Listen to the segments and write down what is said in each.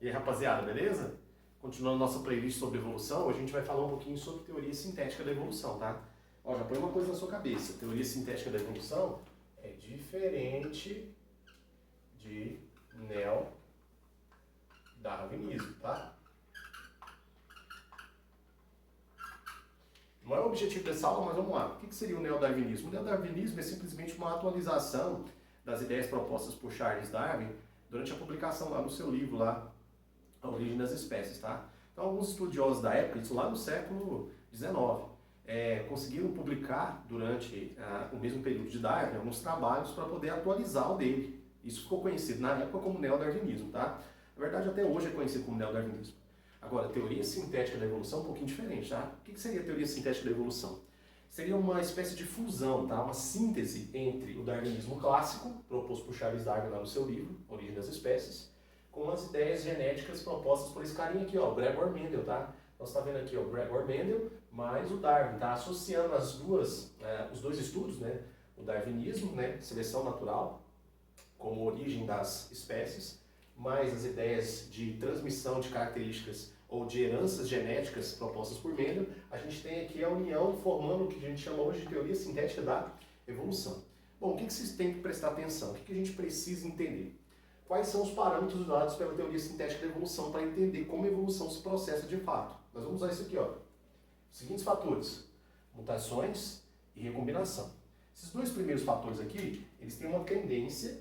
E aí, rapaziada, beleza? Continuando nossa playlist sobre evolução, hoje a gente vai falar um pouquinho sobre teoria sintética da evolução, tá? Ó, já põe uma coisa na sua cabeça. Teoria sintética da evolução é diferente de neo-darwinismo, tá? Não é o objetivo dessa aula, mas vamos lá. O que seria o neo-darwinismo? O neo-darwinismo é simplesmente uma atualização das ideias propostas por Charles Darwin durante a publicação lá no seu livro, lá, A Origem das Espécies, tá? Então, alguns estudiosos da época, isso lá no século XIX, conseguiram publicar durante o mesmo período de Darwin alguns trabalhos para poder atualizar o dele. Isso ficou conhecido na época como neo-darwinismo, tá? Na verdade, até hoje é conhecido como neo-darwinismo. Agora, a teoria sintética da evolução é um pouquinho diferente, tá? O que seria a teoria sintética da evolução? Seria uma espécie de fusão, tá? Uma síntese entre o darwinismo clássico, proposto por Charles Darwin lá no seu livro, Origem das Espécies, com as ideias genéticas propostas por esse carinha aqui, ó, o Gregor Mendel, tá? Nós está vendo aqui, ó, o Gregor Mendel mais o Darwin, tá? Associando os dois estudos, né? O darwinismo, né? Seleção natural, como origem das espécies, mais as ideias de transmissão de características ou de heranças genéticas propostas por Mendel, a gente tem aqui a união formando o que a gente chama hoje de teoria sintética da evolução. Bom, o que vocês têm que prestar atenção? O que a gente precisa entender? Quais são os parâmetros dados pela teoria sintética da evolução para entender como a evolução se processa de fato? Nós vamos usar isso aqui, ó. Os seguintes fatores: mutações e recombinação. Esses dois primeiros fatores aqui, eles têm uma tendência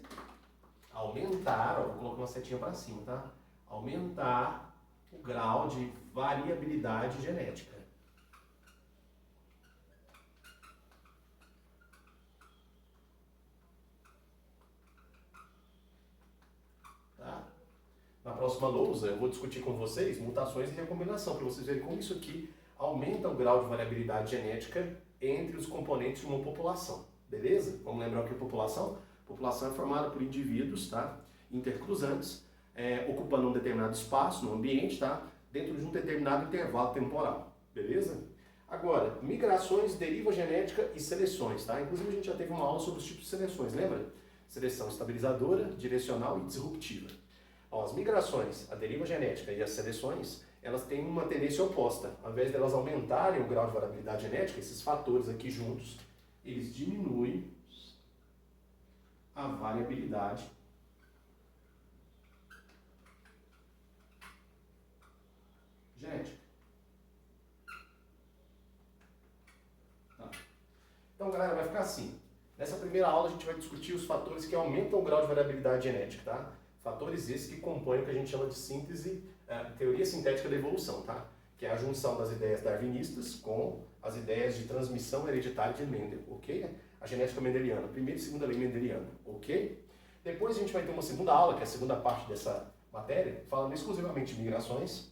a aumentar, ó, vou colocar uma setinha para cima, tá? Aumentar o grau de variabilidade genética. Tá? Na próxima lousa eu vou discutir com vocês mutações e recombinação, para vocês verem como isso aqui aumenta o grau de variabilidade genética entre os componentes de uma população. Beleza? Vamos lembrar o que é população? População é formada por indivíduos, tá? Intercruzantes, ocupando um determinado espaço no ambiente, tá? Dentro de um determinado intervalo temporal. Beleza? Agora, migrações, deriva genética e seleções, tá? Inclusive a gente já teve uma aula sobre os tipos de seleções, lembra? Seleção estabilizadora, direcional e disruptiva. Ó, as migrações, a deriva genética e as seleções, elas têm uma tendência oposta. Ao invés de elas aumentarem o grau de variabilidade genética, esses fatores aqui juntos, eles diminuem a variabilidade genética. Tá. Então, galera, vai ficar assim. Nessa primeira aula a gente vai discutir os fatores que aumentam o grau de variabilidade genética, tá? Fatores esses que compõem o que a gente chama de síntese, teoria sintética da evolução, tá? Que é a junção das ideias darwinistas com as ideias de transmissão hereditária de Mendel, ok? A genética mendeliana, primeira e segunda lei mendeliana, ok? Depois a gente vai ter uma segunda aula, que é a segunda parte dessa matéria, falando exclusivamente de migrações,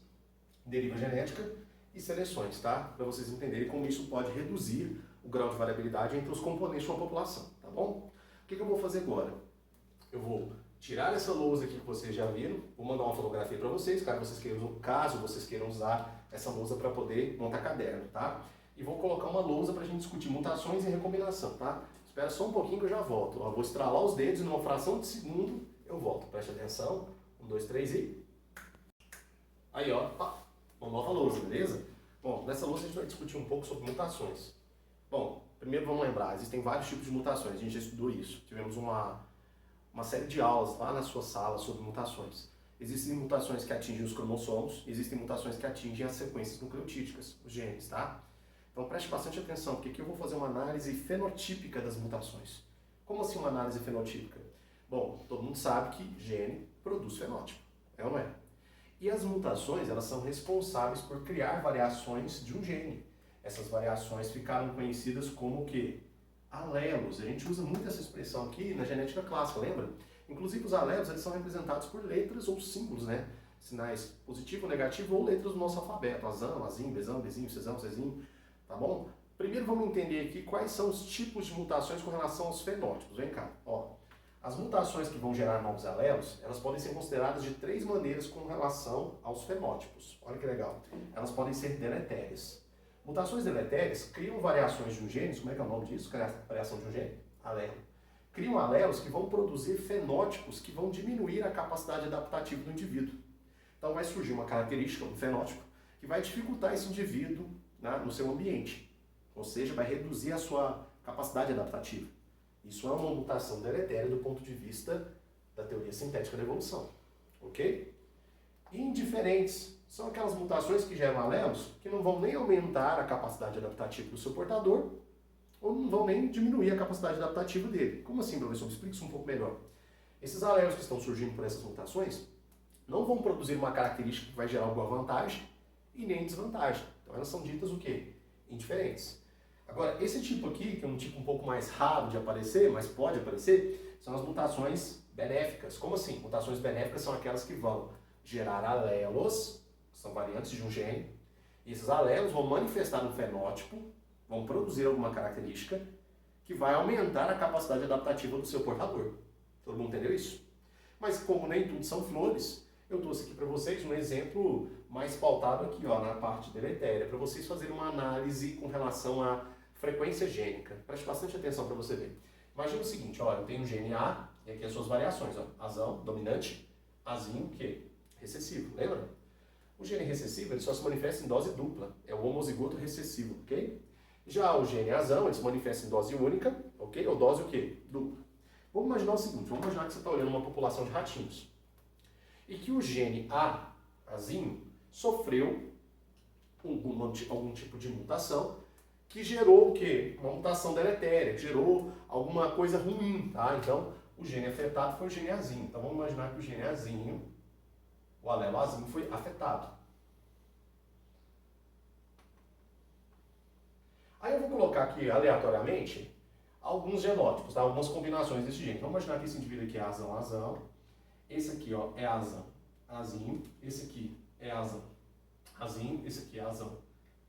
deriva genética e seleções, tá? Para vocês entenderem como isso pode reduzir o grau de variabilidade entre os componentes de uma população, tá bom? O que eu vou fazer agora? Eu vou tirar essa lousa aqui que vocês já viram, vou mandar uma fotografia para vocês, caso vocês queiram usar essa lousa para poder montar caderno, tá? E vou colocar uma lousa para a gente discutir mutações e recombinação, tá? Espera só um pouquinho que eu já volto. Ó, vou estralar os dedos e numa fração de segundo eu volto. Preste atenção. 1, 2, 3 e... Aí, ó. Uma nova lousa, beleza? Bom, nessa lousa a gente vai discutir um pouco sobre mutações. Bom, primeiro vamos lembrar, existem vários tipos de mutações, a gente já estudou isso. Tivemos uma série de aulas lá na sua sala sobre mutações. Existem mutações que atingem os cromossomos, existem mutações que atingem as sequências nucleotídicas, os genes, tá? Então preste bastante atenção, porque aqui eu vou fazer uma análise fenotípica das mutações. Como assim uma análise fenotípica? Bom, todo mundo sabe que gene produz fenótipo, é ou não é? E as mutações, elas são responsáveis por criar variações de um gene. Essas variações ficaram conhecidas como o quê? Alelos. A gente usa muito essa expressão aqui na genética clássica, lembra? Inclusive os alelos, eles são representados por letras ou símbolos, né? Sinais positivo, negativo ou letras do nosso alfabeto. Azão, azim, bezão, bezinho, cezão, cezinho, tá bom? Primeiro vamos entender aqui quais são os tipos de mutações com relação aos fenótipos. Vem cá, ó. As mutações que vão gerar novos alelos, elas podem ser consideradas de 3 maneiras com relação aos fenótipos. Olha que legal. Elas podem ser deletérias. Mutações deletérias criam variações de um gene, como é que é o nome disso? Variação de um gene? Alelo. Criam alelos que vão produzir fenótipos que vão diminuir a capacidade adaptativa do indivíduo. Então vai surgir uma característica, um fenótipo, que vai dificultar esse indivíduo, né, no seu ambiente. Ou seja, vai reduzir a sua capacidade adaptativa. Isso é uma mutação deletéria do ponto de vista da teoria sintética da evolução. Ok? Indiferentes são aquelas mutações que geram alelos que não vão nem aumentar a capacidade adaptativa do seu portador ou não vão nem diminuir a capacidade adaptativa dele. Como assim, professor? Explique isso um pouco melhor. Esses alelos que estão surgindo por essas mutações não vão produzir uma característica que vai gerar alguma vantagem e nem desvantagem. Então elas são ditas o quê? Indiferentes. Agora, esse tipo aqui, que é um tipo um pouco mais raro de aparecer, mas pode aparecer, são as mutações benéficas. Como assim? Mutações benéficas são aquelas que vão gerar alelos, que são variantes de um gene, e esses alelos vão manifestar no fenótipo, vão produzir alguma característica que vai aumentar a capacidade adaptativa do seu portador. Todo mundo entendeu isso? Mas como nem tudo são flores, eu trouxe aqui para vocês um exemplo mais pautado aqui, ó, na parte deletéria, para vocês fazerem uma análise com relação à frequência gênica. Preste bastante atenção para você ver. Imagina o seguinte, ó, eu tenho o gene A, e aqui as suas variações, ó, azão, dominante, azinho, o quê? Recessivo, lembra? O gene recessivo ele só se manifesta em dose dupla, é o homozigoto recessivo, ok? Já o gene azão, ele se manifesta em dose única, ok? Ou dose o quê? Dupla. Vamos imaginar o seguinte, vamos imaginar que você está olhando uma população de ratinhos e que o gene A, azinho, sofreu algum tipo de mutação que gerou o quê? Uma mutação deletéria, que gerou alguma coisa ruim, tá? Então, o gene afetado foi o gene azinho. Então, vamos imaginar que o gene azinho, o alelo azinho, foi afetado. Aí eu vou colocar aqui, aleatoriamente, alguns genótipos, tá? Algumas combinações desse gene. Vamos imaginar que esse indivíduo aqui é azão, azão. Esse aqui, ó, é azão, azinho. Esse aqui é azão, azinho. Esse aqui é azão,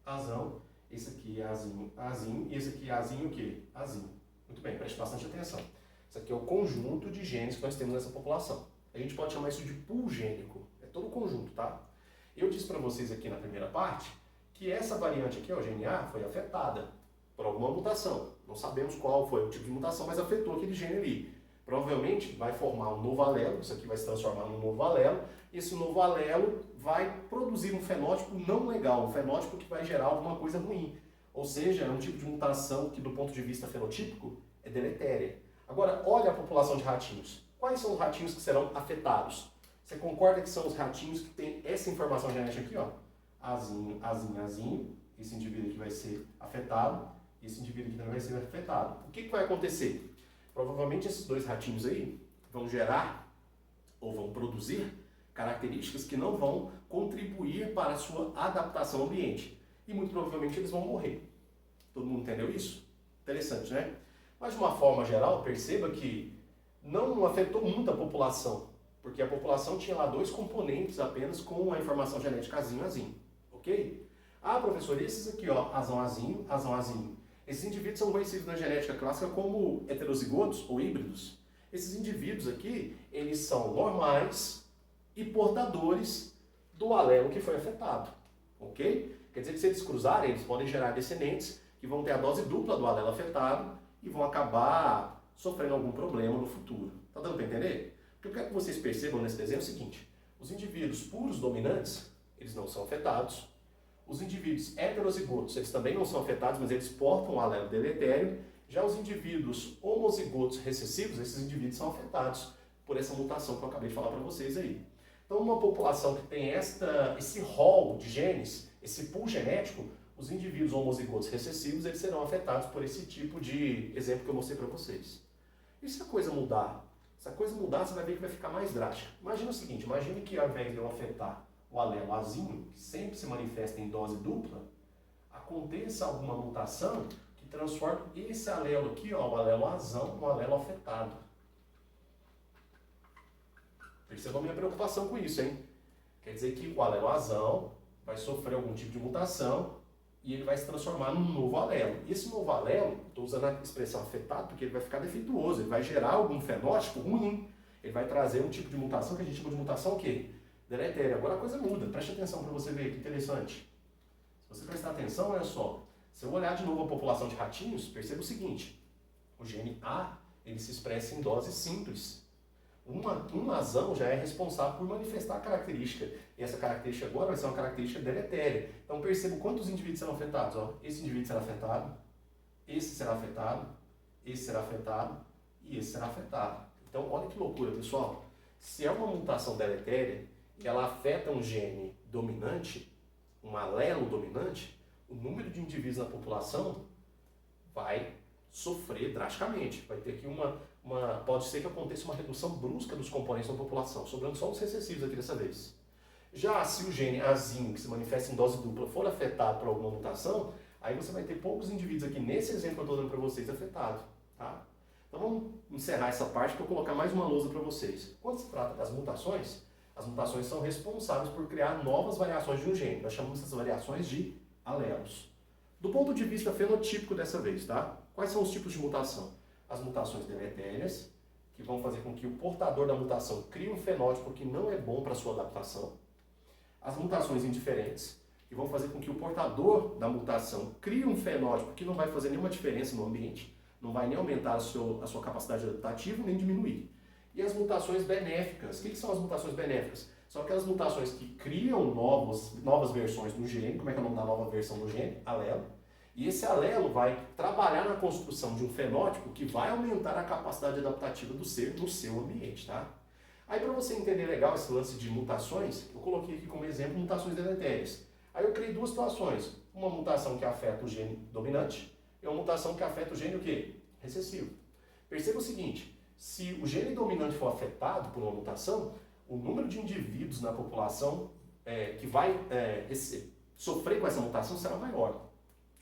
azão. Esse aqui é azinho, azinho. E esse aqui é azinho o quê? Azinho. Muito bem, preste bastante atenção. Esse aqui é o conjunto de genes que nós temos nessa população. A gente pode chamar isso de pool gênico. É todo o conjunto, tá? Eu disse para vocês aqui na primeira parte que essa variante aqui, ó, o gene A, foi afetada por alguma mutação. Não sabemos qual foi o tipo de mutação, mas afetou aquele gene ali. Provavelmente vai formar um novo alelo, isso aqui vai se transformar num novo alelo, e esse novo alelo vai produzir um fenótipo não legal, um fenótipo que vai gerar alguma coisa ruim. Ou seja, é um tipo de mutação que, do ponto de vista fenotípico, é deletéria. Agora, olha a população de ratinhos. Quais são os ratinhos que serão afetados? Você concorda que são os ratinhos que têm essa informação genética aqui, ó? Azinho, azinho, azinho. Esse indivíduo aqui vai ser afetado, e esse indivíduo aqui também vai ser afetado. O que vai acontecer? Provavelmente esses dois ratinhos aí vão gerar ou vão produzir características que não vão contribuir para a sua adaptação ao ambiente. E muito provavelmente eles vão morrer. Todo mundo entendeu isso? Interessante, né? Mas de uma forma geral, perceba que não afetou muito a população, porque a população tinha lá dois componentes apenas com a informação genética azinho, azinho. Ok? Ah, professor, esses aqui, ó, azão, azinho, azão, azinho. Esses indivíduos são conhecidos na genética clássica como heterozigotos ou híbridos. Esses indivíduos aqui, eles são normais e portadores do alelo que foi afetado. Ok? Quer dizer que se eles cruzarem, eles podem gerar descendentes que vão ter a dose dupla do alelo afetado e vão acabar sofrendo algum problema no futuro. Tá dando para entender? O que eu quero que vocês percebam nesse desenho é o seguinte: os indivíduos puros dominantes, eles não são afetados. Os indivíduos heterozigotos, eles também não são afetados, mas eles portam o alelo deletério. Já os indivíduos homozigotos recessivos, esses indivíduos são afetados por essa mutação que eu acabei de falar para vocês aí. Então, uma população que tem esse rol de genes, esse pool genético, os indivíduos homozigotos recessivos, eles serão afetados por esse tipo de exemplo que eu mostrei para vocês. E se a coisa mudar? Se a coisa mudar, você vai ver que vai ficar mais drástica. Imagina o seguinte, imagine que ao invés de eu afetar o alelo azinho, que sempre se manifesta em dose dupla, aconteça alguma mutação que transforme esse alelo aqui, ó, o alelo azão, no alelo afetado. Percebam a minha preocupação com isso, hein? Quer dizer que o alelo azão vai sofrer algum tipo de mutação e ele vai se transformar num novo alelo. E esse novo alelo, estou usando a expressão afetado porque ele vai ficar defeituoso, ele vai gerar algum fenótipo ruim, ele vai trazer um tipo de mutação que a gente chama de mutação o quê? Deletéria. Agora a coisa muda, preste atenção para você ver que interessante. Se você prestar atenção, olha só, se eu olhar de novo a população de ratinhos, perceba o seguinte: o gene A, ele se expressa em dose simples. Um azão já é responsável por manifestar a característica. E essa característica agora vai ser uma característica deletéria. Então perceba quantos indivíduos serão afetados. Ó. Esse indivíduo será afetado, esse será afetado, esse será afetado e esse será afetado. Então olha que loucura, pessoal. Se é uma mutação deletéria e ela afeta um gene dominante, um alelo dominante, o número de indivíduos na população vai sofrer drasticamente. Vai ter aqui pode ser que aconteça uma redução brusca dos componentes da população, sobrando só os recessivos aqui dessa vez. Já se o gene azinho, que se manifesta em dose dupla, for afetado por alguma mutação, aí você vai ter poucos indivíduos aqui, nesse exemplo que eu estou dando para vocês, afetados. Tá? Então vamos encerrar essa parte para eu colocar mais uma lousa para vocês. Quando se trata das mutações, as mutações são responsáveis por criar novas variações de um gene. Nós chamamos essas variações de alelos. Do ponto de vista fenotípico dessa vez, tá? Quais são os tipos de mutação? As mutações deletérias, que vão fazer com que o portador da mutação crie um fenótipo que não é bom para a sua adaptação. As mutações indiferentes, que vão fazer com que o portador da mutação crie um fenótipo que não vai fazer nenhuma diferença no ambiente, não vai nem aumentar a sua capacidade adaptativa, nem diminuir. E as mutações benéficas. O que são as mutações benéficas? São aquelas mutações que criam novas versões do gene. Como é que é o nome da nova versão do gene? Alelo. E esse alelo vai trabalhar na construção de um fenótipo que vai aumentar a capacidade adaptativa do ser no seu ambiente, tá? Aí para você entender legal esse lance de mutações, eu coloquei aqui como exemplo mutações deletérias. Aí eu criei duas situações. Uma mutação que afeta o gene dominante e uma mutação que afeta o gene o quê? Recessivo. Perceba o seguinte, se o gene dominante for afetado por uma mutação, o número de indivíduos na população que vai sofrer com essa mutação será maior.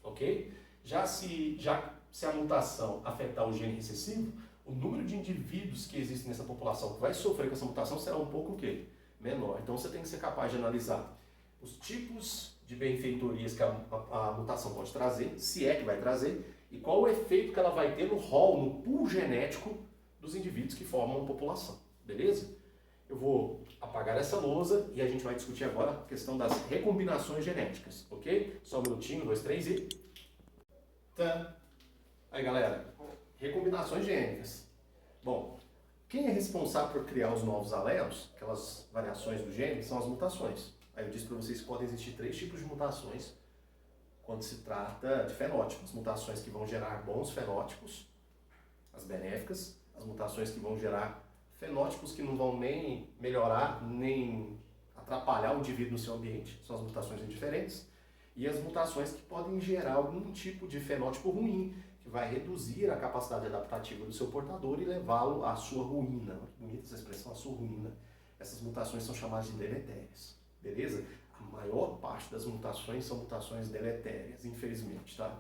Ok? Já se a mutação afetar o gene recessivo, o número de indivíduos que existem nessa população que vai sofrer com essa mutação será um pouco o quê? Menor. Então você tem que ser capaz de analisar os tipos de benfeitorias que a mutação pode trazer, se é que vai trazer, e qual o efeito que ela vai ter no rol, no pool genético dos indivíduos que formam a população. Beleza? Eu vou apagar essa lousa e a gente vai discutir agora a questão das recombinações genéticas, ok? Só um minutinho, 2, 3 e... Tá. Aí galera, recombinações gênicas. Bom, quem é responsável por criar os novos alelos, aquelas variações do gene, são as mutações. Aí eu disse para vocês que podem existir 3 tipos de mutações quando se trata de fenótipos. Mutações que vão gerar bons fenótipos, as benéficas, as mutações que vão gerar fenótipos que não vão nem melhorar, nem atrapalhar o indivíduo no seu ambiente, são as mutações indiferentes, e as mutações que podem gerar algum tipo de fenótipo ruim, que vai reduzir a capacidade adaptativa do seu portador e levá-lo à sua ruína. Bonita essa expressão, a sua ruína. Essas mutações são chamadas de deletérias, beleza? A maior parte das mutações são mutações deletérias, infelizmente, tá?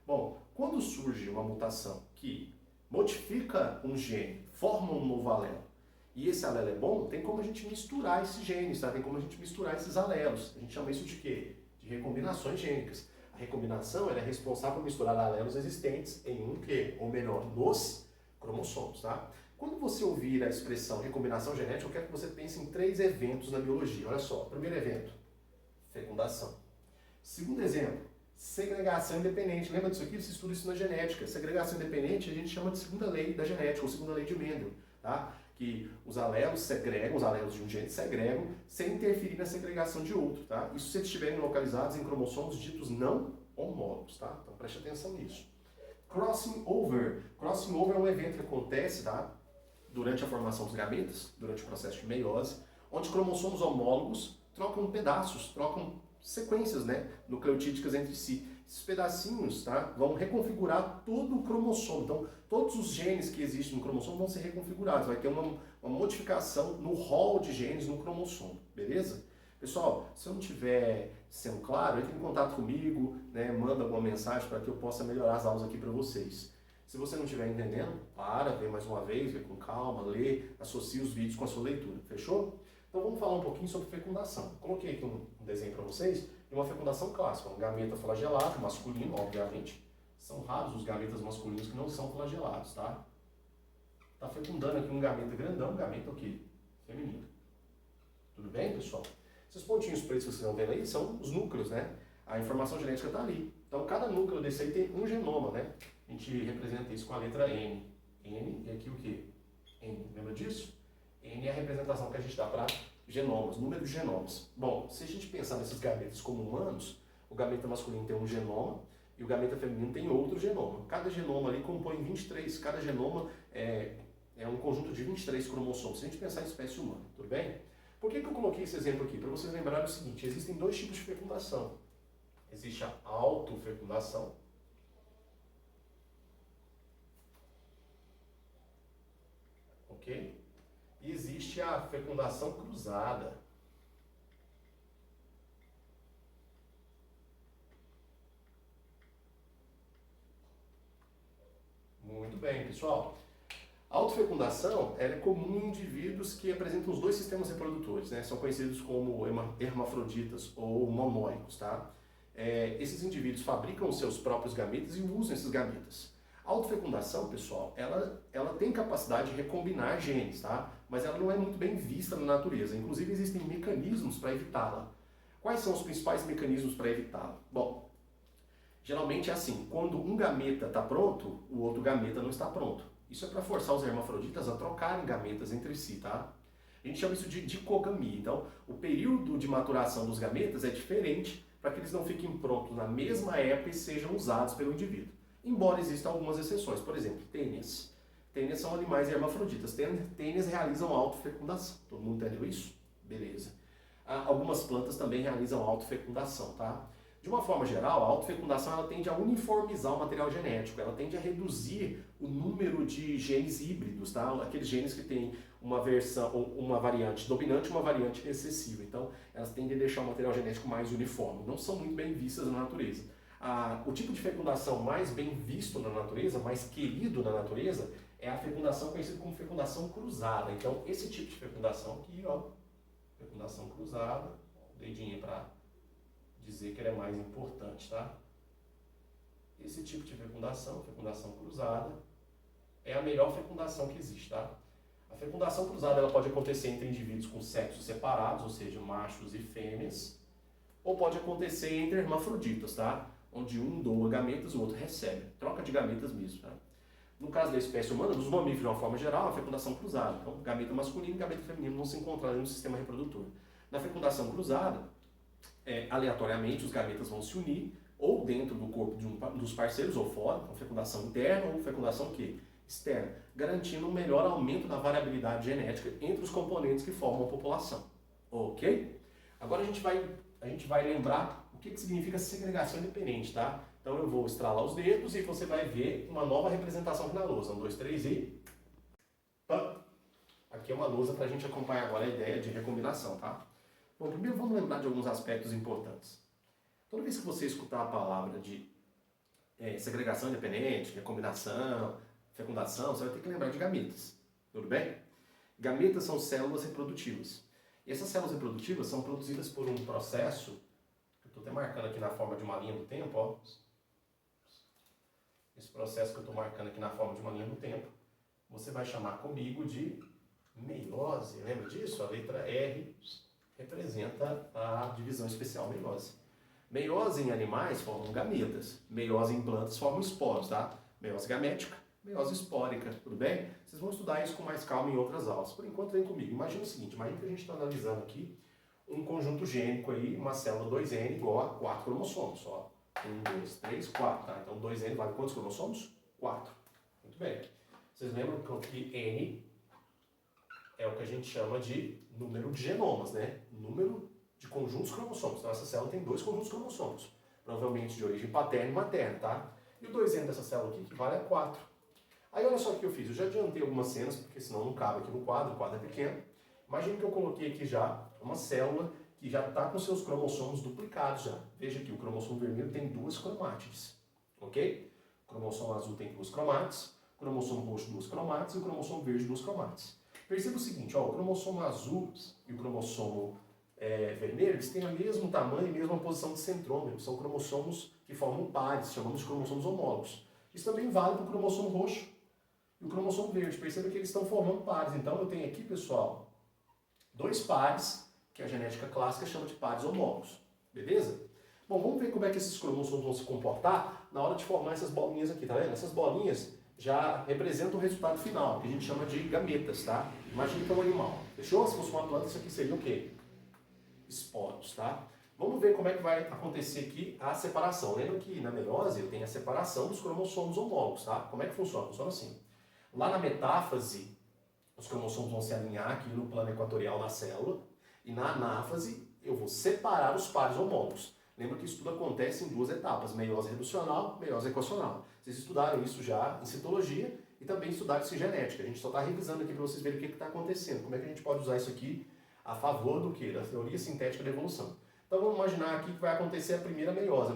Bom, quando surge uma mutação que modifica um gene, forma um novo alelo, e esse alelo é bom, tem como a gente misturar esses genes, tá? Tem como a gente misturar esses alelos. A gente chama isso de quê? De recombinações gênicas. A recombinação ela é responsável por misturar alelos existentes em um quê? Ou melhor, nos cromossomos, tá? Quando você ouvir a expressão recombinação genética, eu quero que você pense em 3 eventos na biologia. Olha só, primeiro evento, fecundação. Segundo exemplo, segregação independente. Lembra disso aqui? Você estuda isso na genética. Segregação independente a gente chama de segunda lei da genética, ou segunda lei de Mendel, tá? Que os alelos segregam, os alelos de um gene segregam, sem interferir na segregação de outro, tá? Isso se eles estiverem localizados em cromossomos ditos não homólogos, tá? Então preste atenção nisso. Crossing over. Crossing over é um evento que acontece, tá? Durante a formação dos gametas, durante o processo de meiose, onde cromossomos homólogos trocam pedaços, trocam sequências, né, nucleotídicas entre si. Esses pedacinhos, tá, vão reconfigurar todo o cromossomo. Então, todos os genes que existem no cromossomo vão ser reconfigurados. Vai ter uma modificação no rol de genes no cromossomo, beleza? Pessoal, se eu não estiver sendo claro, entre em contato comigo, né, manda alguma mensagem para que eu possa melhorar as aulas aqui para vocês. Se você não estiver entendendo, vê mais uma vez, vê com calma, lê, associe os vídeos com a sua leitura, fechou? Então vamos falar um pouquinho sobre fecundação. Coloquei aqui um desenho para vocês de uma fecundação clássica, um gameta flagelado, masculino, obviamente. São raros os gametas masculinos que não são flagelados, tá? Tá fecundando aqui um gameta grandão, um gameta o quê? Feminino. Tudo bem, pessoal? Esses pontinhos pretos que vocês estão vendo aí são os núcleos, né? A informação genética está ali. Então cada núcleo desse aí tem um genoma, né? A gente representa isso com a letra N. N e aqui o quê? N. Lembra disso? N é a representação que a gente dá para genomas, número de genomas. Bom, se a gente pensar nesses gametas como humanos, o gameta masculino tem um genoma e o gameta feminino tem outro genoma. Cada genoma ali compõe 23, cada genoma é um conjunto de 23 cromossomos, se a gente pensar em espécie humana, tudo bem? Por que eu coloquei esse exemplo aqui? Para vocês lembrarem o seguinte, existem dois tipos de fecundação. Existe a autofecundação, ok? E existe a fecundação cruzada. Muito bem, pessoal. A autofecundação é comum em indivíduos que apresentam os dois sistemas reprodutores, né? São conhecidos como hermafroditas ou monóicos, tá? Esses indivíduos fabricam os seus próprios gametas e usam esses gametas. A autofecundação, pessoal, ela tem capacidade de recombinar genes, tá? Mas ela não é muito bem vista na natureza. Inclusive, existem mecanismos para evitá-la. Quais são os principais mecanismos para evitá-la? Bom, geralmente é assim, quando um gameta está pronto, o outro gameta não está pronto. Isso é para forçar os hermafroditas a trocarem gametas entre si, tá? A gente chama isso de dicogamia. Então, o período de maturação dos gametas é diferente para que eles não fiquem prontos na mesma época e sejam usados pelo indivíduo. Embora existam algumas exceções, por exemplo, tênias. Tênias são animais hermafroditas. Tênias realizam autofecundação. Todo mundo entendeu isso? Beleza. Algumas plantas também realizam autofecundação, tá? De uma forma geral, a autofecundação ela tende a uniformizar o material genético, ela tende a reduzir o número de genes híbridos, tá? Aqueles genes que têm uma variante dominante e uma variante recessiva. Então, elas tendem a deixar o material genético mais uniforme. Não são muito bem vistas na natureza. O tipo de fecundação mais bem visto na natureza, mais querido na natureza, é a fecundação conhecida como fecundação cruzada. Então, esse tipo de fecundação aqui, ó, fecundação cruzada, dedinho para dizer que ela é mais importante, tá? Esse tipo de fecundação cruzada, é a melhor fecundação que existe, tá? A fecundação cruzada ela pode acontecer entre indivíduos com sexos separados, ou seja, machos e fêmeas, ou pode acontecer entre hermafroditas, tá? Onde um doa gametas e o outro recebe. Troca de gametas mesmo, tá? No caso da espécie humana, dos mamíferos de uma forma geral, a fecundação cruzada. Então, gameta masculino e gameta feminino vão se encontrar no sistema reprodutor. Na fecundação cruzada, aleatoriamente os gametas vão se unir ou dentro do corpo de um dos parceiros ou fora, então fecundação interna ou fecundação externa, garantindo um melhor aumento da variabilidade genética entre os componentes que formam a população. Ok? Agora a gente vai lembrar o que significa segregação independente, tá? Então eu vou estralar os dedos e você vai ver uma nova representação aqui na lousa. 1, 2, 3 e... Pã! Aqui é uma lousa para a gente acompanhar agora a ideia de recombinação, tá? Bom, primeiro vamos lembrar de alguns aspectos importantes. Toda vez que você escutar a palavra de segregação independente, recombinação, fecundação, você vai ter que lembrar de gametas. Tudo bem? Gametas são células reprodutivas. E essas células reprodutivas são produzidas por um processo, que eu estou até marcando aqui na forma de uma linha do tempo, ó. Esse processo que eu estou marcando aqui na forma de uma linha do tempo, você vai chamar comigo de meiose. Lembra disso? A letra R representa a divisão especial meiose. Meiose em animais formam gametas, meiose em plantas formam esporos, tá? Meiose gamética, meiose espórica, tudo bem? Vocês vão estudar isso com mais calma em outras aulas. Por enquanto, vem comigo. Imagina o seguinte, imagina que a gente está analisando aqui um conjunto gênico aí, uma célula 2N igual a 4 cromossomos, ó. 1, 2, 3, 4, tá? Então 2N vale quantos cromossomos? 4. Muito bem. Vocês lembram que N é o que a gente chama de número de genomas, né? Número de conjuntos cromossomos. Então essa célula tem 2 conjuntos cromossomos, provavelmente de origem paterna e materna, tá? E o 2N dessa célula aqui equivale a 4. Aí olha só o que eu fiz, eu já adiantei algumas cenas, porque senão não cabe aqui no quadro, o quadro é pequeno. Imagina que eu coloquei aqui já uma célula que já está com seus cromossomos duplicados já. Veja aqui, o cromossomo vermelho tem 2 cromátides, ok? O cromossomo azul tem 2 cromátides, o cromossomo roxo 2 cromátides e o cromossomo verde 2 cromátides. Perceba o seguinte, ó, o cromossomo azul e o cromossomo vermelho, eles têm o mesmo tamanho e mesma posição de centrômero. São cromossomos que formam pares, chamamos de cromossomos homólogos. Isso também vale para o cromossomo roxo e o cromossomo verde. Perceba que eles estão formando pares. Então eu tenho aqui, pessoal, 2 pares, que a genética clássica chama de pares homólogos. Beleza? Bom, vamos ver como é que esses cromossomos vão se comportar na hora de formar essas bolinhas aqui, tá vendo? Essas bolinhas já representa o resultado final, que a gente chama de gametas, tá? Imagina que é um animal, fechou? Se fosse uma planta, isso aqui seria o quê? Esporos, tá? Vamos ver como é que vai acontecer aqui a separação. Lembra que na meiose eu tenho a separação dos cromossomos homólogos, tá? Como é que funciona? Funciona assim. Lá na metáfase, os cromossomos vão se alinhar aqui no plano equatorial da célula, e na anáfase eu vou separar os pares homólogos. Lembra que isso tudo acontece em duas etapas, meiose reducional, meiose equacional. Vocês estudaram isso já em citologia e também estudaram isso em genética. A gente só está revisando aqui para vocês verem o que está acontecendo. Como é que a gente pode usar isso aqui a favor do quê? Da teoria sintética da evolução. Então vamos imaginar aqui que vai acontecer a primeira meiose.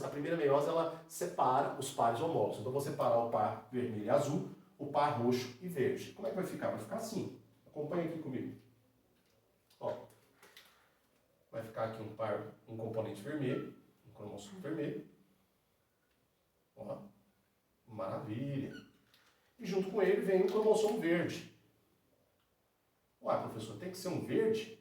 A primeira meiose ela separa os pares homólogos. Então eu vou separar o par vermelho e azul, o par roxo e verde. Como é que vai ficar? Vai ficar assim. Acompanha aqui comigo. Ó, vai ficar aqui um componente vermelho, um cromossomo vermelho. Ó, maravilha. E junto com ele vem um cromossomo verde. Ué, professor, tem que ser um verde?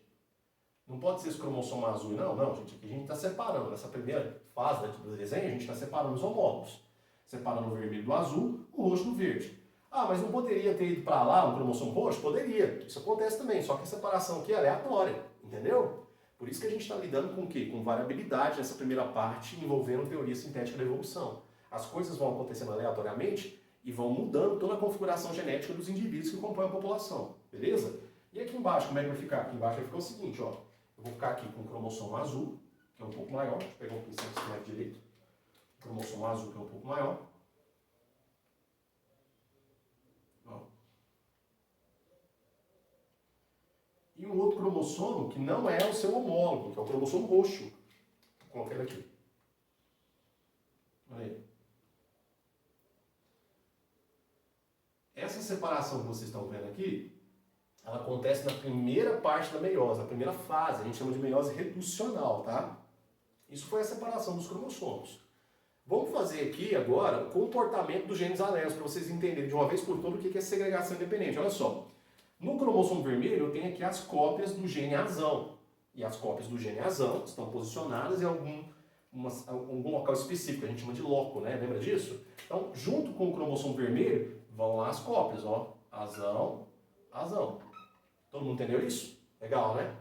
Não pode ser esse cromossomo azul, não? Não, gente, aqui a gente está separando. Nessa primeira fase do desenho, a gente está separando os homólogos. Separando o vermelho do azul, o roxo do verde. Ah, mas não poderia ter ido para lá um cromossomo roxo? Poderia. Isso acontece também, só que a separação aqui é aleatória, entendeu? Por isso que a gente está lidando com o quê? Com variabilidade nessa primeira parte envolvendo teoria sintética da evolução. As coisas vão acontecendo aleatoriamente e vão mudando toda a configuração genética dos indivíduos que compõem a população, beleza? E aqui embaixo, como é que vai ficar? Aqui embaixo vai ficar o seguinte, ó. Eu vou ficar aqui com o cromossomo azul, que é um pouco maior. Deixa eu pegar um pincel aqui mais direito. O cromossomo azul, que é um pouco maior. Ó. E um outro cromossomo que não é o seu homólogo, que é o cromossomo roxo. Vou colocar ele aqui. Olha aí. Essa separação que vocês estão vendo aqui, ela acontece na primeira parte da meiose, na primeira fase, a gente chama de meiose reducional, tá? Isso foi a separação dos cromossomos. Vamos fazer aqui agora o comportamento dos genes alérgicos, para vocês entenderem de uma vez por todas o que é segregação independente. Olha só, no cromossomo vermelho eu tenho aqui as cópias do gene azão. E as cópias do gene azão estão posicionadas em algum local específico, a gente chama de loco, né? Lembra disso? Então, junto com o cromossomo vermelho, vão lá as cópias, ó. Azão, azão. Todo mundo entendeu isso? Legal, né?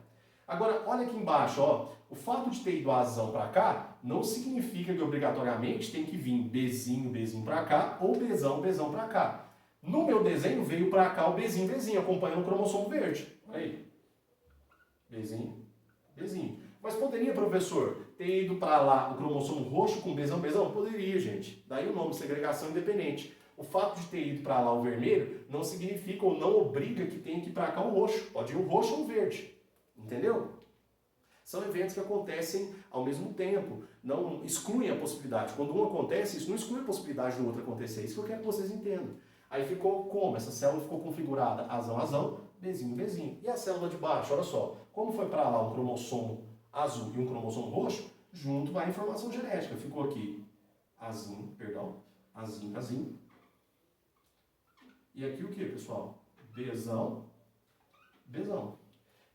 Agora, olha aqui embaixo, ó. O fato de ter ido azão para cá não significa que obrigatoriamente tem que vir Bzinho, Bzinho para cá ou Bzão, Bzão para cá. No meu desenho veio para cá o Bzinho, Bzinho, acompanhando o cromossomo verde. Olha aí. Bzinho, Bzinho. Mas poderia, professor, ter ido para lá o cromossomo roxo com Bzão, Bzão? Poderia, gente. Daí o nome, segregação independente. O fato de ter ido para lá o vermelho não significa ou não obriga que tenha que ir para cá o roxo. Pode ir o roxo ou o verde. Entendeu? São eventos que acontecem ao mesmo tempo. Não excluem a possibilidade. Quando um acontece, isso não exclui a possibilidade do outro acontecer. Isso que eu quero que vocês entendam. Aí ficou como? Essa célula ficou configurada azão, azão, Bzinho, Bzinho. E a célula de baixo, olha só. Como foi para lá um cromossomo azul e um cromossomo roxo, junto vai a informação genética. Ficou aqui azinho, perdão, azinho, azinho. E aqui o que, pessoal? Bzão, Bzão.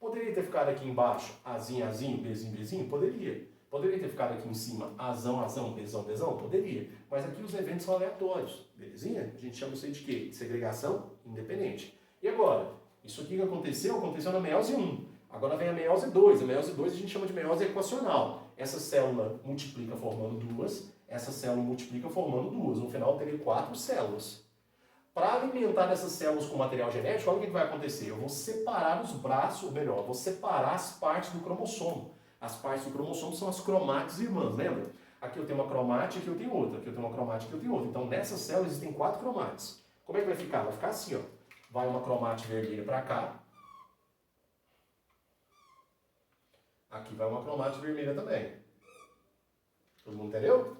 Poderia ter ficado aqui embaixo azinho, azinho, Bzinho, Bzinho? Poderia. Poderia ter ficado aqui em cima azão, azão, Bzão, Bzão? Poderia. Mas aqui os eventos são aleatórios. Belezinha? A gente chama isso aí de quê? De segregação independente. E agora? Isso aqui que aconteceu na meiose 1. Agora vem a meiose 2. A meiose 2 a gente chama de meiose equacional. Essa célula multiplica formando duas, essa célula multiplica formando duas. No final eu terei 4 células. Para alimentar essas células com material genético, olha o que vai acontecer. Eu vou separar os braços, ou melhor, vou separar as partes do cromossomo. As partes do cromossomo são as cromátides irmãs, lembra? Aqui eu tenho uma cromátide, aqui eu tenho outra. Aqui eu tenho uma cromátide, aqui eu tenho outra. Então, nessas células existem 4 cromátides. Como é que vai ficar? Vai ficar assim, ó. Vai uma cromátide vermelha para cá. Aqui vai uma cromátide vermelha também. Todo mundo entendeu?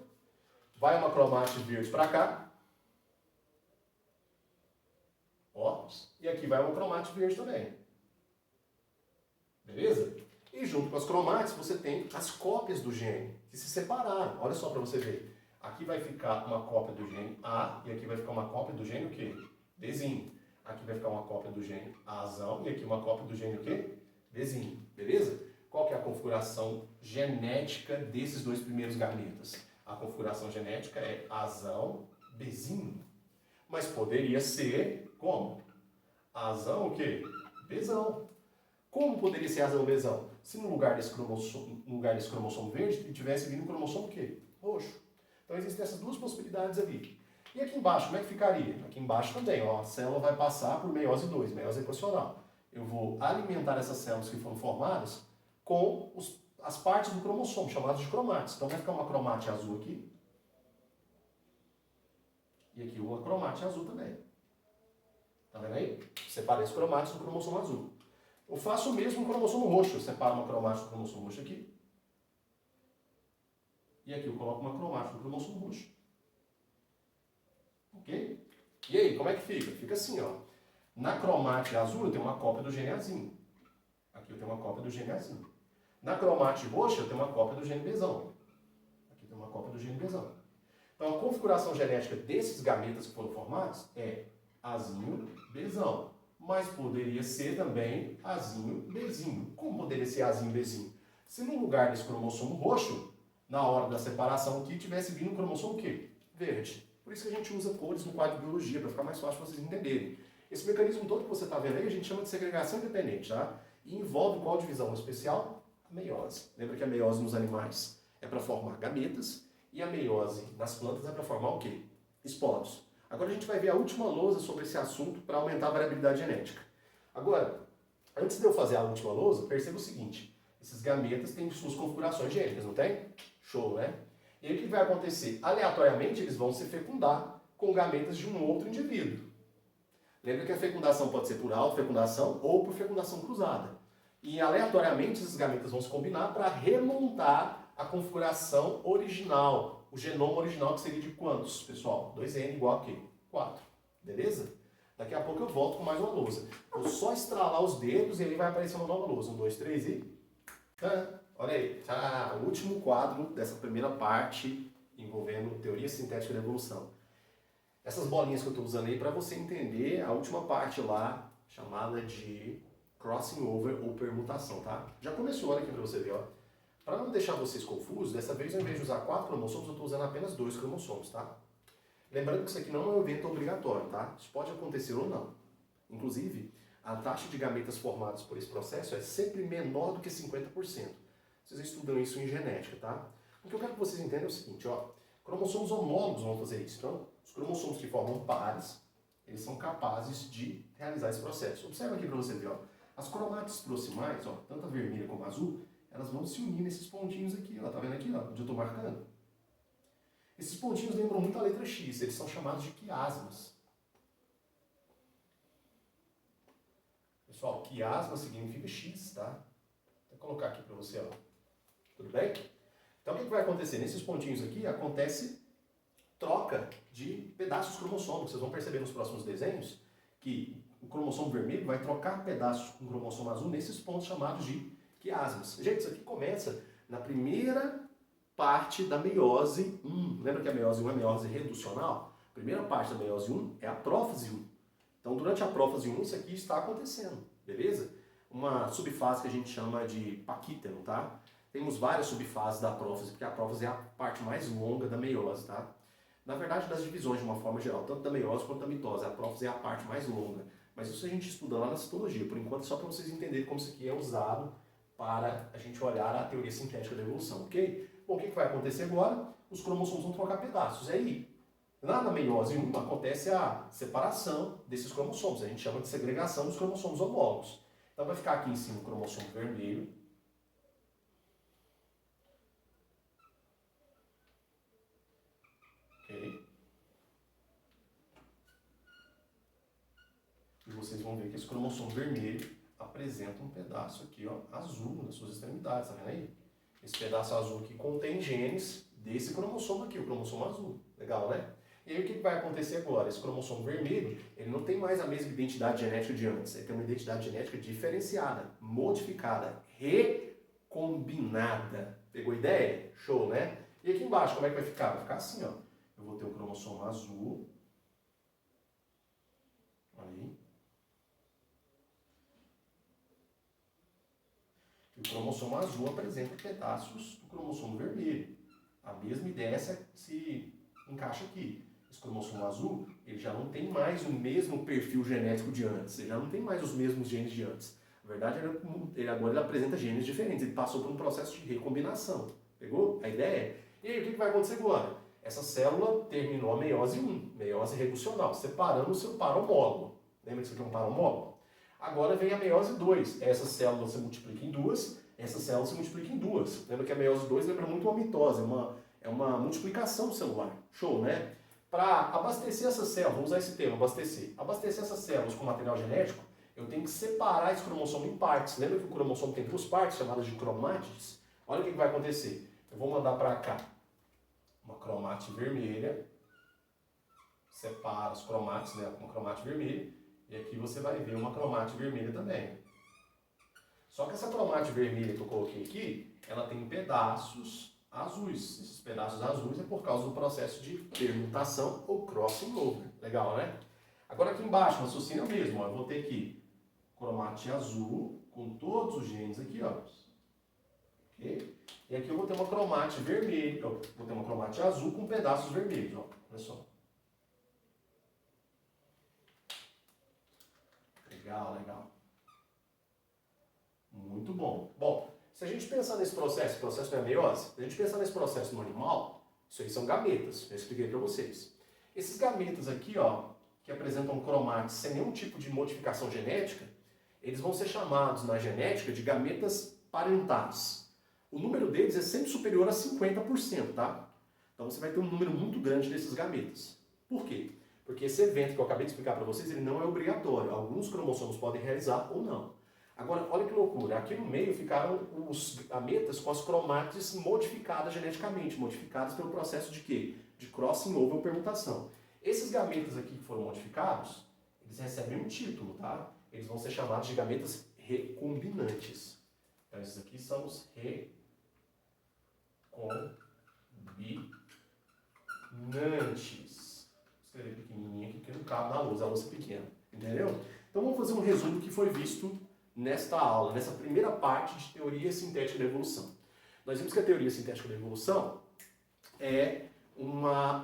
Vai uma cromátide verde para cá. Ó, e aqui vai uma cromátide verde também. Beleza? E junto com as cromátides você tem as cópias do gene, que se separaram. Olha só para você ver. Aqui vai ficar uma cópia do gene A, e aqui vai ficar uma cópia do gene o quê? Bzinho. Aqui vai ficar uma cópia do gene Azão, e aqui uma cópia do gene o quê? Bzinho. Beleza? Qual que é a configuração genética desses dois primeiros gametas? A configuração genética é Azão, Bzinho. Mas poderia ser como? Azão o quê? Bzão. Como poderia ser azão Bzão? Se no lugar desse cromossomo verde tivesse vindo um cromossomo o quê? Roxo. Então existem essas duas possibilidades ali. E aqui embaixo, como é que ficaria? Aqui embaixo também, ó, a célula vai passar por meiose 2, meiose equacional. Eu vou alimentar essas células que foram formadas com as partes do cromossomo, chamadas de cromates. Então vai ficar uma cromate azul aqui. E aqui uma cromate azul também. Tá vendo aí? Separei os cromates do cromossomo azul. Eu faço o mesmo no cromossomo roxo. Eu separo uma cromate do cromossomo roxo aqui. E aqui eu coloco uma cromate do cromossomo roxo. Ok? E aí, como é que fica? Fica assim, ó. Na cromate azul eu tenho uma cópia do gene azinho. Aqui eu tenho uma cópia do gene azinho. Na cromate roxa eu tenho uma cópia do gene Bzão. Aqui eu tenho uma cópia do gene Bzão. Então a configuração genética desses gametas que foram formados é azinho, Bzão. Mas poderia ser também azinho, Bzinho. Como poderia ser azinho, Bzinho? Se no lugar desse cromossomo roxo, na hora da separação aqui, tivesse vindo um cromossomo o quê? Verde. Por isso que a gente usa cores no quadro de biologia, para ficar mais fácil vocês entenderem. Esse mecanismo todo que você está vendo aí, a gente chama de segregação independente, tá? E envolve qual divisão especial? A meiose. Lembra que a meiose nos animais é para formar gametas e a meiose nas plantas é para formar o quê? Esporos. Agora a gente vai ver a última lousa sobre esse assunto para aumentar a variabilidade genética. Agora, antes de eu fazer a última lousa, perceba o seguinte. Esses gametas têm suas configurações gênicas, não tem? Show, né? E aí o que vai acontecer? Aleatoriamente eles vão se fecundar com gametas de um outro indivíduo. Lembra que a fecundação pode ser por autofecundação ou por fecundação cruzada. E aleatoriamente esses gametas vão se combinar para remontar a configuração original, o genoma original, que seria de quantos, pessoal? 2N igual a quê? 4. Beleza? Daqui a pouco eu volto com mais uma lousa. Vou só estralar os dedos e aí vai aparecer uma nova lousa. 1, 2, 3 e... Olha aí, tá, o último quadro dessa primeira parte envolvendo teoria sintética da evolução. Essas bolinhas que eu estou usando aí para você entender a última parte lá, chamada de crossing over ou permutação, tá? Já começou, olha aqui para você ver, ó. Para não deixar vocês confusos, dessa vez ao invés de usar 4 cromossomos, eu estou usando apenas 2 cromossomos, tá? Lembrando que isso aqui não é um evento obrigatório, tá? Isso pode acontecer ou não. Inclusive, a taxa de gametas formadas por esse processo é sempre menor do que 50%. Vocês estudam isso em genética, tá? O que eu quero que vocês entendam é o seguinte, ó. Cromossomos homólogos vão fazer isso. Então, os cromossomos que formam pares, eles são capazes de realizar esse processo. Observa aqui para você ver, ó. As cromates proximais, ó, tanto a vermelha como a azul, elas vão se unir nesses pontinhos aqui, ó. Tá vendo aqui, ó, onde eu estou marcando? Esses pontinhos lembram muito a letra X, eles são chamados de quiasmas. Pessoal, quiasma significa X, tá? Vou colocar aqui para você, ó. Tudo bem? Então, o que vai acontecer? Nesses pontinhos aqui, acontece troca de pedaços cromossômicos. Vocês vão perceber nos próximos desenhos que o cromossomo vermelho vai trocar pedaços com o cromossomo azul nesses pontos chamados de quiasmas. Gente, isso aqui começa na primeira parte da meiose 1. Lembra que a meiose 1 é a meiose reducional? A primeira parte da meiose 1 é a prófase 1. Então, durante a prófase 1, isso aqui está acontecendo, beleza? Uma subfase que a gente chama de paquítero, tá? Temos várias subfases da prófase, porque a prófase é a parte mais longa da meiose, tá? Na verdade, das divisões de uma forma geral, tanto da meiose quanto da mitose, a prófase é a parte mais longa. Mas isso a gente estuda lá na citologia, por enquanto só para vocês entenderem como isso aqui é usado para a gente olhar a teoria sintética da evolução, ok? Bom, o que vai acontecer agora? Os cromossomos vão trocar pedaços. E aí, lá na meiose 1 acontece a separação desses cromossomos, a gente chama de segregação dos cromossomos homólogos. Então vai ficar aqui em cima o cromossomo vermelho. Ok? E vocês vão ver que esse cromossomo vermelho apresenta um pedaço aqui, ó, azul nas suas extremidades, tá vendo aí? Esse pedaço azul aqui contém genes desse cromossomo aqui, o cromossomo azul. Legal, né? E aí o que vai acontecer agora? Esse cromossomo vermelho, ele não tem mais a mesma identidade genética de antes. Ele tem uma identidade genética diferenciada, modificada, recombinada. Pegou a ideia? Show, né? E aqui embaixo, como é que vai ficar? Vai ficar assim, ó. Eu vou ter um cromossomo azul. Aí. E o cromossomo azul apresenta pedaços do cromossomo vermelho. A mesma ideia se encaixa aqui. esse cromossomo azul, ele já não tem mais o mesmo perfil genético de antes, ele já não tem mais os mesmos genes de antes. Na verdade, agora ele apresenta genes diferentes, ele passou por um processo de recombinação. Pegou? A ideia é, e aí o que vai acontecer agora? Essa célula terminou a meiose 1, meiose reducional, separando o seu par homólogo. Lembra que isso aqui é um par homólogo? Agora vem a meiose 2. Essa célula se multiplica em duas, essa célula se multiplica em duas. Lembra que a meiose 2 lembra muito uma mitose, é uma multiplicação celular. Show, né? Para abastecer essas células, vamos usar esse termo, abastecer. Abastecer essas células com material genético, eu tenho que separar esse cromossomo em partes. Lembra que o cromossomo tem duas partes, chamadas de cromátides? Olha o que vai acontecer. Eu vou mandar para cá uma cromátide vermelha, separa os cromátides, né, com uma cromátide vermelha, e aqui você vai ver uma cromátide vermelha também. Só que essa cromátide vermelha que eu coloquei aqui, ela tem pedaços azuis. Esses pedaços azuis é por causa do processo de permutação ou crossing over. Legal, né? Agora aqui embaixo, o raciocínio é o mesmo. Ó. Eu vou ter aqui cromátide azul com todos os genes aqui, ó. Okay? E aqui eu vou ter uma cromátide vermelha, vou ter uma cromátide azul com pedaços vermelhos, ó. Olha só. Legal, legal. Muito bom. Bom, se a gente pensar nesse processo não é meiose, se a gente pensar nesse processo no animal, isso aí são gametas, eu expliquei para vocês. Esses gametas aqui, ó, que apresentam cromátides sem nenhum tipo de modificação genética, eles vão ser chamados na genética de gametas parentais. O número deles é sempre superior a 50%, tá? Então você vai ter um número muito grande desses gametas. Por quê? Porque esse evento que eu acabei de explicar para vocês, ele não é obrigatório. Alguns cromossomos podem realizar ou não. Agora, olha que loucura. Aqui no meio ficaram os gametas com as cromátides modificadas geneticamente, modificadas pelo processo de quê? De crossing over ou permutação. Esses gametas aqui que foram modificados, eles recebem um título, tá? Eles vão ser chamados de gametas recombinantes. Então, esses aqui são os recombinantes. Vou escrever pequenininho aqui, porque não cabe na lousa, a lousa é pequena. Entendeu? Então, vamos fazer um resumo do que foi visto nesta aula, nessa primeira parte de teoria sintética da evolução. Nós vimos que a teoria sintética da evolução é uma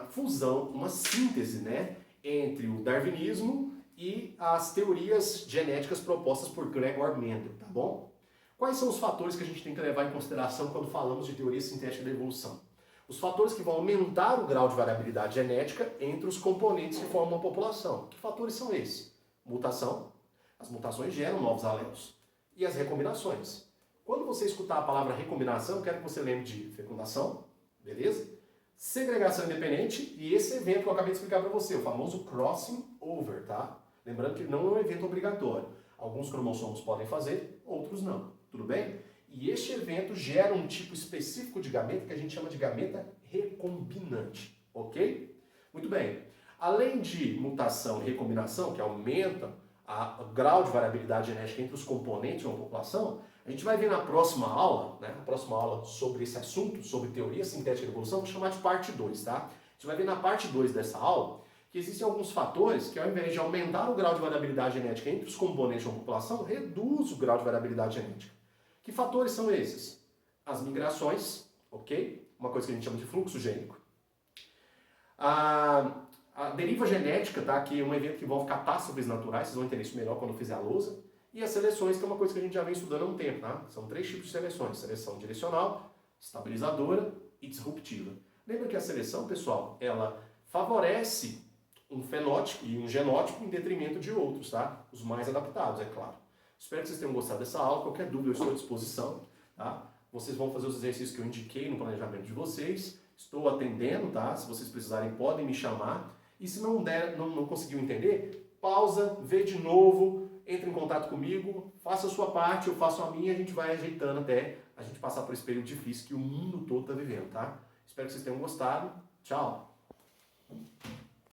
fusão, uma síntese, né, entre o darwinismo e as teorias genéticas propostas por Gregor Mendel, tá bom? Quais são os fatores que a gente tem que levar em consideração quando falamos de teoria sintética da evolução? Os fatores que vão aumentar o grau de variabilidade genética entre os componentes que formam a população. Que fatores são esses? Mutação. As mutações geram novos alelos. E as recombinações. Quando você escutar a palavra recombinação, eu quero que você lembre de fecundação, beleza? Segregação independente e esse evento que eu acabei de explicar para você, o famoso crossing over, tá? Lembrando que não é um evento obrigatório. Alguns cromossomos podem fazer, outros não. Tudo bem? E este evento gera um tipo específico de gameta que a gente chama de gameta recombinante, ok? Muito bem. Além de mutação e recombinação, que aumentam o grau de variabilidade genética entre os componentes de uma população, a gente vai ver na próxima aula, né, a próxima aula sobre esse assunto, sobre teoria sintética da evolução, vou chamar de parte 2, tá? A gente vai ver na parte 2 dessa aula que existem alguns fatores que, ao invés de aumentar o grau de variabilidade genética entre os componentes de uma população, reduz o grau de variabilidade genética. Que fatores são esses? As migrações, ok? Uma coisa que a gente chama de fluxo gênico. A deriva genética, tá? Que é um evento que envolve catástrofes naturais, vocês vão entender isso melhor quando eu fizer a lousa. E as seleções, que é uma coisa que a gente já vem estudando há um tempo, tá? São 3 tipos de seleções: seleção direcional, estabilizadora e disruptiva. Lembra que a seleção, pessoal, ela favorece um fenótipo e um genótipo em detrimento de outros, tá? Os mais adaptados, é claro. Espero que vocês tenham gostado dessa aula. Qualquer dúvida eu estou à disposição, tá? Vocês vão fazer os exercícios que eu indiquei no planejamento de vocês. Estou atendendo, tá? Se vocês precisarem, podem me chamar. E se não conseguiu entender, pausa, vê de novo, entre em contato comigo, faça a sua parte, eu faço a minha, a gente vai ajeitando até a gente passar por esse período difícil que o mundo todo está vivendo, tá? Espero que vocês tenham gostado. Tchau!